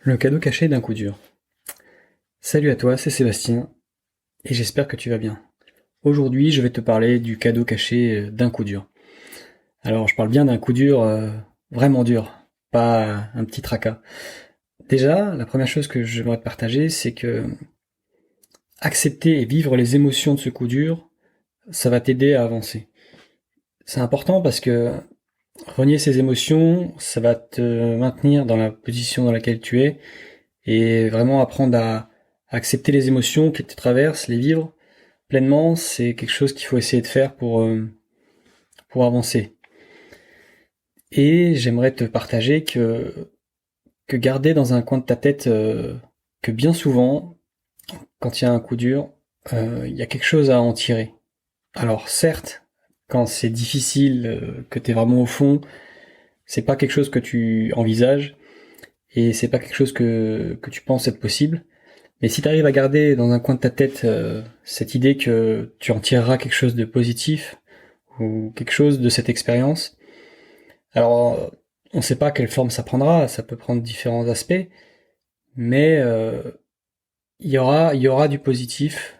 Le cadeau caché d'un coup dur. Salut à toi, c'est Sébastien, et j'espère que tu vas bien. Aujourd'hui, je vais te parler du cadeau caché d'un coup dur. Alors, je parle bien d'un coup dur vraiment dur, pas un petit tracas. Déjà, la première chose que j'aimerais te partager, c'est que accepter et vivre les émotions de ce coup dur, ça va t'aider à avancer. C'est important parce que renier ces émotions, ça va te maintenir dans la position dans laquelle tu es et vraiment apprendre à accepter les émotions qui te traversent, les vivre pleinement, c'est quelque chose qu'il faut essayer de faire pour avancer. Et j'aimerais te partager que garder dans un coin de ta tête que bien souvent, quand il y a un coup dur, il y a quelque chose à en tirer. Alors certes, quand c'est difficile, que t'es vraiment au fond, c'est pas quelque chose que tu envisages et c'est pas quelque chose que tu penses être possible. Mais si tu arrives à garder dans un coin de ta tête cette idée que tu en tireras quelque chose de positif ou quelque chose de cette expérience, alors on ne sait pas quelle forme ça prendra, ça peut prendre différents aspects, mais il y aura du positif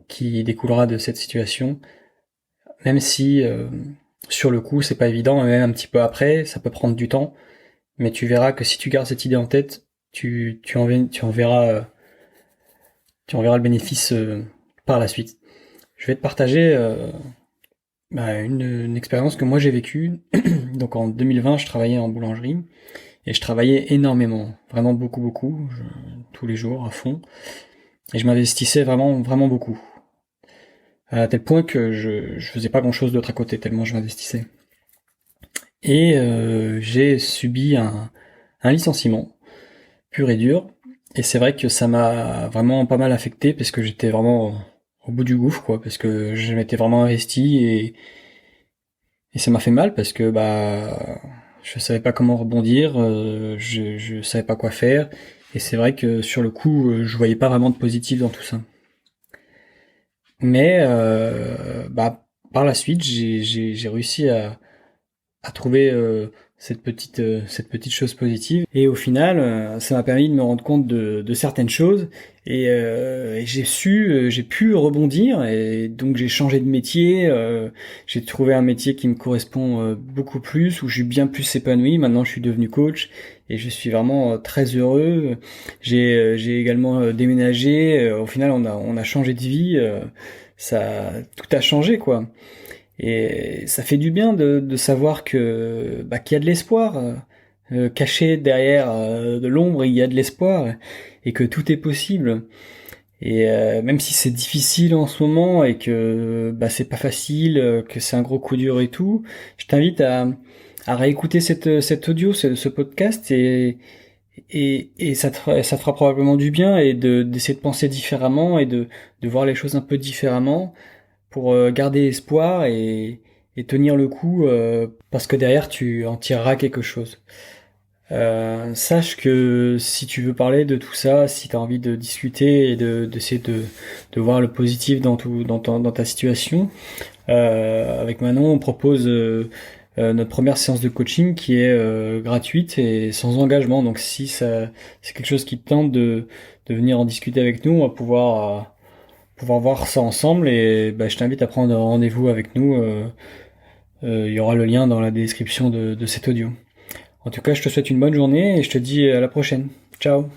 qui découlera de cette situation, même si sur le coup c'est pas évident, et même un petit peu après, ça peut prendre du temps, mais tu verras que si tu gardes cette idée en tête, tu en verras le bénéfice par la suite. Je vais te partager une expérience que moi j'ai vécue. Donc en 2020, je travaillais en boulangerie et je travaillais énormément, vraiment beaucoup, beaucoup, tous les jours à fond. Et je m'investissais vraiment, vraiment beaucoup. À tel point que je faisais pas grand chose d'autre à côté, tellement je m'investissais. Et j'ai subi un licenciement pur et dur. Et c'est vrai que ça m'a vraiment pas mal affecté parce que j'étais vraiment au bout du gouffre, quoi, parce que je m'étais vraiment investi et ça m'a fait mal parce que je savais pas comment rebondir, je savais pas quoi faire et c'est vrai que sur le coup je voyais pas vraiment de positif dans tout ça. Mais par la suite j'ai réussi à trouver cette petite chose positive. Et au final, ça m'a permis de me rendre compte de certaines choses. Et j'ai pu rebondir. Et donc j'ai changé de métier. J'ai trouvé un métier qui me correspond beaucoup plus, où je suis bien plus épanoui. Maintenant, je suis devenu coach et je suis vraiment très heureux. J'ai également déménagé. Au final, on a changé de vie. Tout a changé, quoi. Et ça fait du bien de savoir que qu'il y a de l'espoir. Caché derrière de l'ombre, il y a de l'espoir et que tout est possible. Et même si c'est difficile en ce moment et que c'est pas facile, que c'est un gros coup dur et tout, je t'invite à réécouter cet audio, ce podcast et ça te fera probablement du bien et d'essayer de penser différemment et de voir les choses un peu différemment pour garder espoir et tenir le coup parce que derrière tu en tireras quelque chose. Sache que si tu veux parler de tout ça, si tu as envie de discuter et d'essayer de voir le positif dans ta situation, avec Manon, on propose notre première séance de coaching qui est gratuite et sans engagement. Donc si ça c'est quelque chose qui te tente de venir en discuter avec nous, on va pouvoir voir ça ensemble et je t'invite à prendre rendez-vous avec nous. Il y aura le lien dans la description de cet audio. En tout cas, je te souhaite une bonne journée et je te dis à la prochaine. Ciao.